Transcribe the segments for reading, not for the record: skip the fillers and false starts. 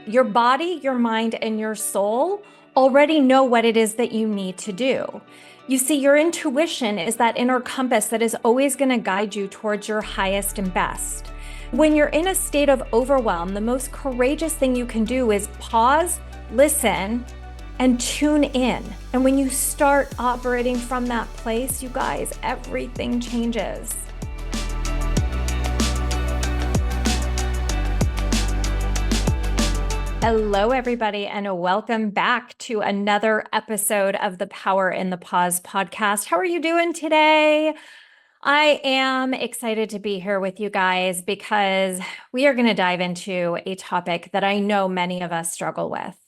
Your body, your mind, and your soul already know what it is that you need to do. You see, your intuition is that inner compass that is always going to guide you towards your highest and best. When you're in a state of overwhelm, the most courageous thing you can do is pause, listen, and tune in. And when you start operating from that place, you guys, everything changes. Hello, everybody, and welcome back to another episode of the Power in the Pause podcast. How are you doing today? I am excited to be here with you guys because we are going to dive into a topic that I know many of us struggle with.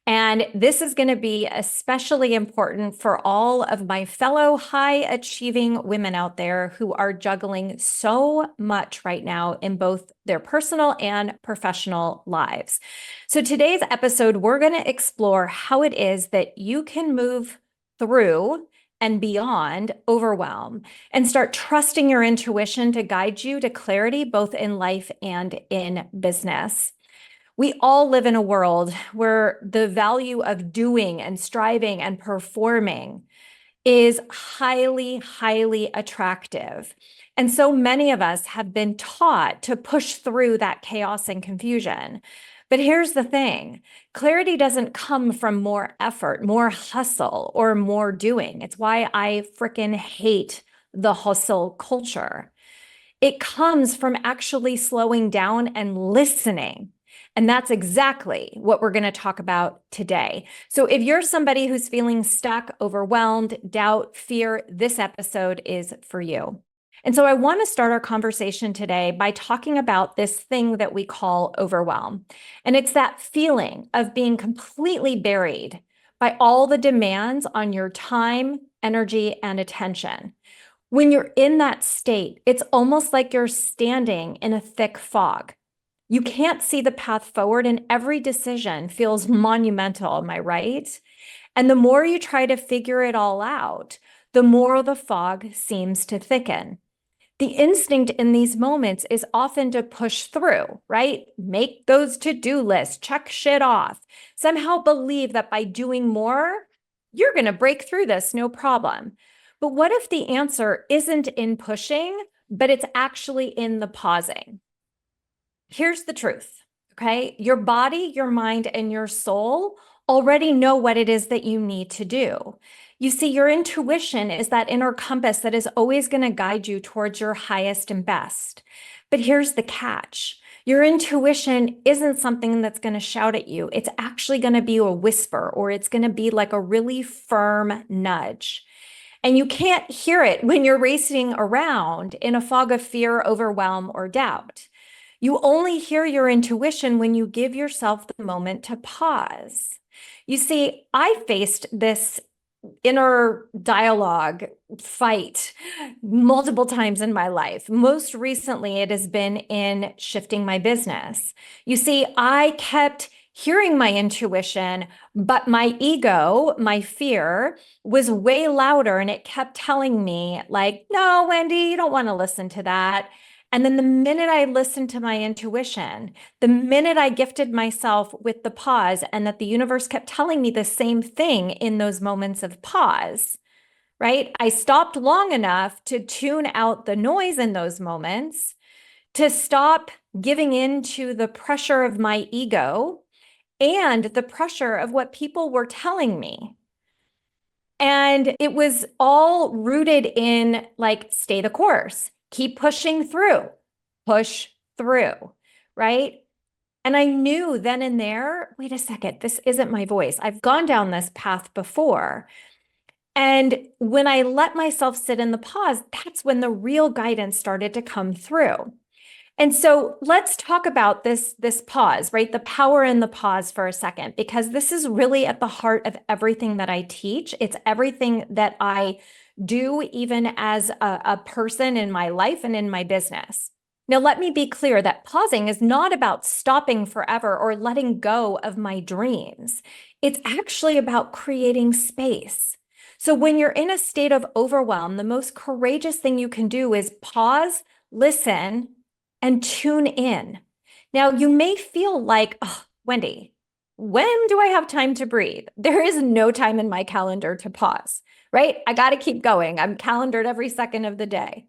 And this is going to be especially important for all of my fellow high achieving women out there who are juggling so much right now in both their personal and professional lives. So today's episode, we're going to explore how it is that you can move through and beyond overwhelm and start trusting your intuition to guide you to clarity, both in life and in business. We all live in a world where the value of doing and striving and performing is highly, highly attractive. And so many of us have been taught to push through that chaos and confusion. But here's the thing, clarity doesn't come from more effort, more hustle, or more doing. It's why I freaking hate the hustle culture. It comes from actually slowing down and listening. And that's exactly what we're going to talk about today. So if you're somebody who's feeling stuck, overwhelmed, doubt, fear, this episode is for you. And so I want to start our conversation today by talking about this thing that we call overwhelm. And it's that feeling of being completely buried by all the demands on your time, energy, and attention. When you're in that state, it's almost like you're standing in a thick fog. You can't see the path forward, and every decision feels monumental, am I right? And the more you try to figure it all out, the more the fog seems to thicken. The instinct in these moments is often to push through, right? Make those to-do lists, check shit off, somehow believe that by doing more, you're going to break through this, no problem. But what if the answer isn't in pushing, but it's actually in the pausing? Here's the truth, okay? Your body, your mind, and your soul already know what it is that you need to do. You see, your intuition is that inner compass that is always going to guide you towards your highest and best. But here's the catch. Your intuition isn't something that's going to shout at you. It's actually going to be a whisper, or it's going to be like a really firm nudge. And you can't hear it when you're racing around in a fog of fear, overwhelm, or doubt. You only hear your intuition when you give yourself the moment to pause. You see, I faced this inner dialogue fight multiple times in my life. Most recently, it has been in shifting my business. You see, I kept hearing my intuition, but my ego, my fear, was way louder, and it kept telling me, like, no, Wendy, you don't want to listen to that. And then the minute I listened to my intuition, the minute I gifted myself with the pause, and that the universe kept telling me the same thing in those moments of pause, right? I stopped long enough to tune out the noise in those moments, to stop giving in to the pressure of my ego and the pressure of what people were telling me. And it was all rooted in, like, stay the course, keep pushing through, push through, right? And I knew then and there, wait a second, this isn't my voice. I've gone down this path before. And when I let myself sit in the pause, that's when the real guidance started to come through. And so let's talk about this pause, right? The power in the pause for a second, because this is really at the heart of everything that I teach. It's everything that I do, even as a person in my life and in my business. Now, let me be clear that pausing is not about stopping forever or letting go of my dreams. It's actually about creating space. So when you're in a state of overwhelm, the most courageous thing you can do is pause, listen, and tune in. Now, you may feel like, oh, Wendy, when do I have time to breathe? There is no time in my calendar to pause, right? I got to keep going. I'm calendared every second of the day.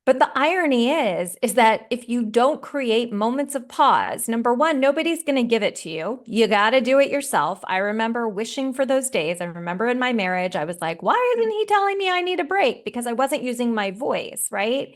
But the irony is that if you don't create moments of pause, number one, nobody's going to give it to you. You got to do it yourself. I remember wishing for those days. I remember in my marriage, I was like, why isn't he telling me I need a break? Because I wasn't using my voice, right?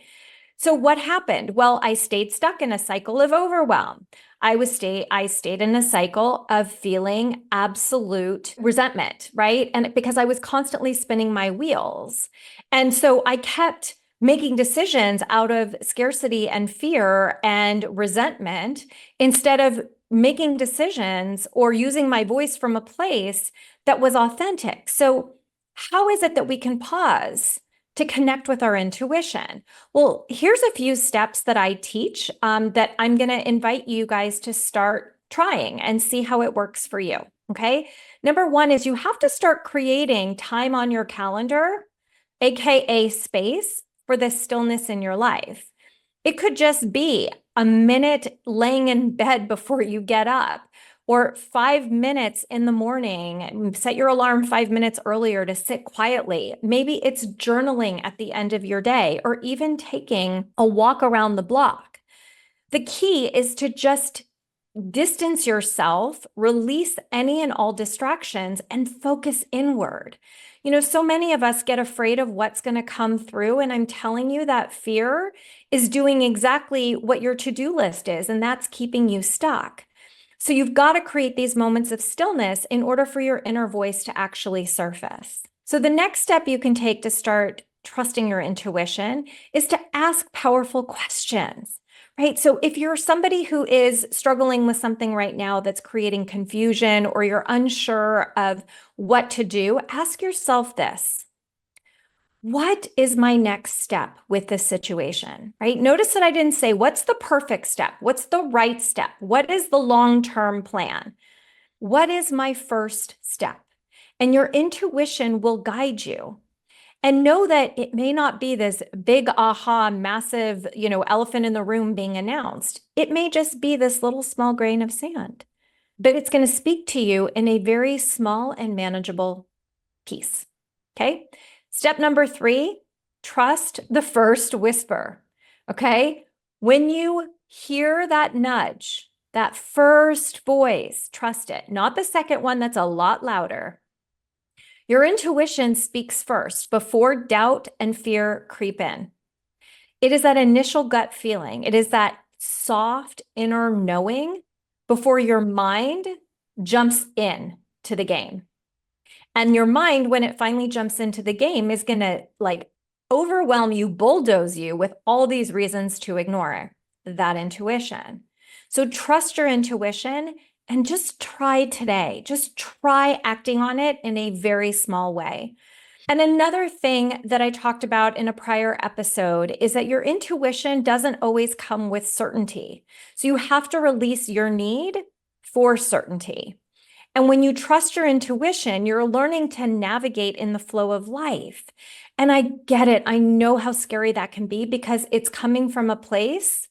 So what happened? Well, I stayed stuck in a cycle of overwhelm. I stayed in a cycle of feeling absolute resentment, right? And because I was constantly spinning my wheels. And so I kept making decisions out of scarcity and fear and resentment instead of making decisions or using my voice from a place that was authentic. So how is it that we can pause to connect with our intuition? Well, here's a few steps that I teach that I'm going to invite you guys to start trying and see how it works for you. Okay. Number one is you have to start creating time on your calendar, AKA space, for the stillness in your life. It could just be a minute laying in bed before you get up, or 5 minutes in the morning. Set your alarm 5 minutes earlier to sit quietly. Maybe it's journaling at the end of your day, or even taking a walk around the block. The key is to just distance yourself, release any and all distractions, and focus inward. You know, so many of us get afraid of what's going to come through. And I'm telling you that fear is doing exactly what your to-do list is, and that's keeping you stuck. So you've got to create these moments of stillness in order for your inner voice to actually surface. So the next step you can take to start trusting your intuition is to ask powerful questions. Right. So if you're somebody who is struggling with something right now that's creating confusion, or you're unsure of what to do, ask yourself this: what is my next step with this situation? Right? Notice that I didn't say, what's the perfect step? What's the right step? What is the long-term plan? What is my first step? And your intuition will guide you. And know that it may not be this big aha, massive, elephant in the room being announced. It may just be this little small grain of sand, but it's going to speak to you in a very small and manageable piece. Okay. Step number 3, trust the first whisper. Okay. When you hear that nudge, that first voice, trust it, not the second one that's a lot louder. Your intuition speaks first before doubt and fear creep in. It is that initial gut feeling. It is that soft inner knowing before your mind jumps in to the game. And your mind, when it finally jumps into the game, is going to overwhelm you, bulldoze you with all these reasons to ignore that intuition. So trust your intuition. And just try today. Just try acting on it in a very small way. And another thing that I talked about in a prior episode is that your intuition doesn't always come with certainty. So you have to release your need for certainty. And when you trust your intuition, you're learning to navigate in the flow of life. And I get it. I know how scary that can be, because it's coming from a place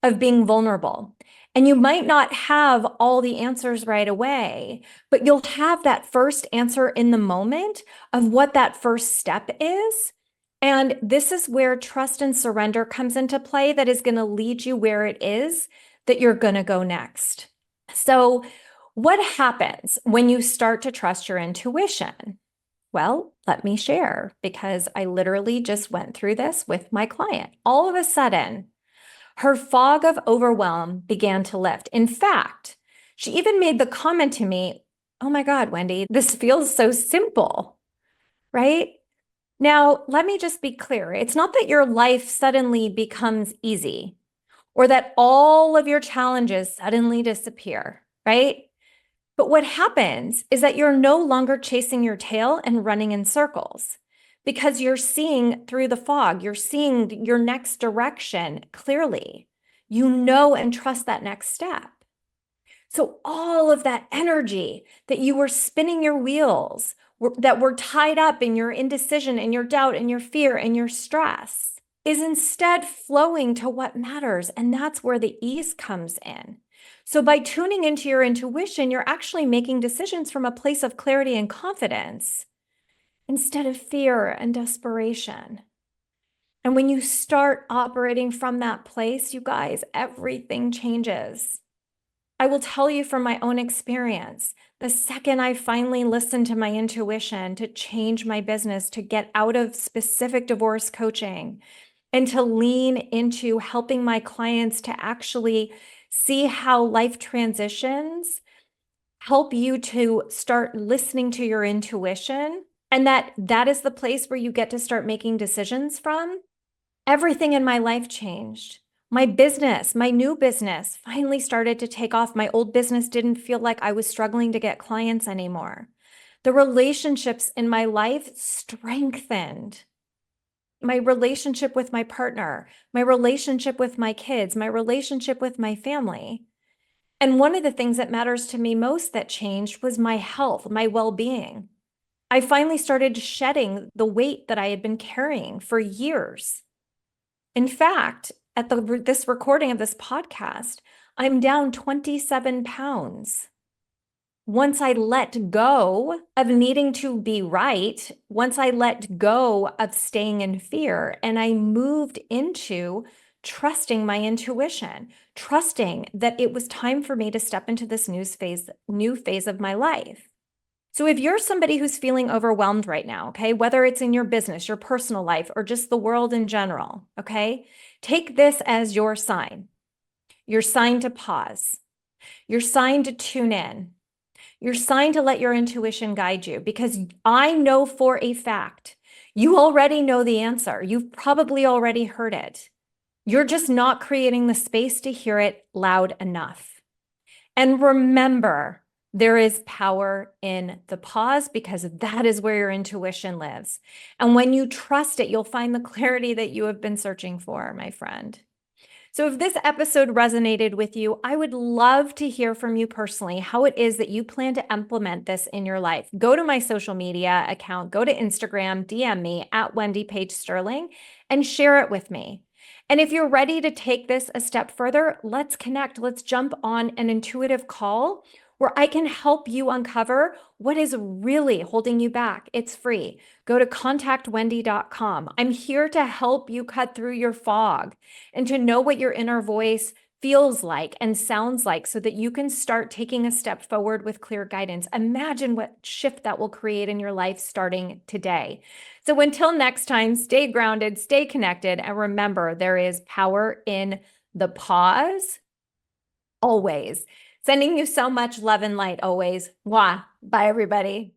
of being vulnerable. And you might not have all the answers right away, but you'll have that first answer in the moment of what that first step is. And this is where trust and surrender comes into play, that is going to lead you where it is that you're going to go next. So what happens when you start to trust your intuition? Well, let me share, because I literally just went through this with my client. All of a sudden, her fog of overwhelm began to lift. In fact, she even made the comment to me, "Oh my God, Wendy, this feels so simple," right? Now, let me just be clear. It's not that your life suddenly becomes easy, or that all of your challenges suddenly disappear, right? But what happens is that you're no longer chasing your tail and running in circles, because you're seeing through the fog. You're seeing your next direction clearly. You know and trust that next step. So all of that energy that you were spinning your wheels, that were tied up in your indecision and your doubt and your fear and your stress, is instead flowing to what matters. And that's where the ease comes in. So by tuning into your intuition, you're actually making decisions from a place of clarity and confidence instead of fear and desperation. And when you start operating from that place, you guys, everything changes. I will tell you from my own experience, the second I finally listened to my intuition to change my business, to get out of specific divorce coaching, and to lean into helping my clients to actually see how life transitions help you to start listening to your intuition, and that is the place where you get to start making decisions from. Everything in my life changed. My business, my new business finally started to take off. My old business didn't feel like I was struggling to get clients anymore. The relationships in my life strengthened. My relationship with my partner, my relationship with my kids, my relationship with my family. And one of the things that matters to me most that changed was my health, my well-being. I finally started shedding the weight that I had been carrying for years. In fact, at this recording of this podcast, I'm down 27 pounds. Once I let go of needing to be right, once I let go of staying in fear, and I moved into trusting my intuition, trusting that it was time for me to step into this new phase of my life. So if you're somebody who's feeling overwhelmed right now, okay, whether it's in your business, your personal life, or just the world in general, okay, take this as your sign to pause, your sign to tune in, your sign to let your intuition guide you, because I know for a fact you already know the answer. You've probably already heard it. You're just not creating the space to hear it loud enough. And remember, there is power in the pause, because that is where your intuition lives. And when you trust it, you'll find the clarity that you have been searching for, my friend. So if this episode resonated with you, I would love to hear from you personally how it is that you plan to implement this in your life. Go to my social media account, go to Instagram, DM me at Wendy Page Sterling, and share it with me. And if you're ready to take this a step further, let's connect. Let's jump on an intuitive call where I can help you uncover what is really holding you back. It's free. Go to contactwendy.com. I'm here to help you cut through your fog and to know what your inner voice feels like and sounds like, so that you can start taking a step forward with clear guidance. Imagine what shift that will create in your life starting today. So until next time, stay grounded, stay connected, and remember, there is power in the pause always. Sending you so much love and light always. Mwah. Bye, everybody.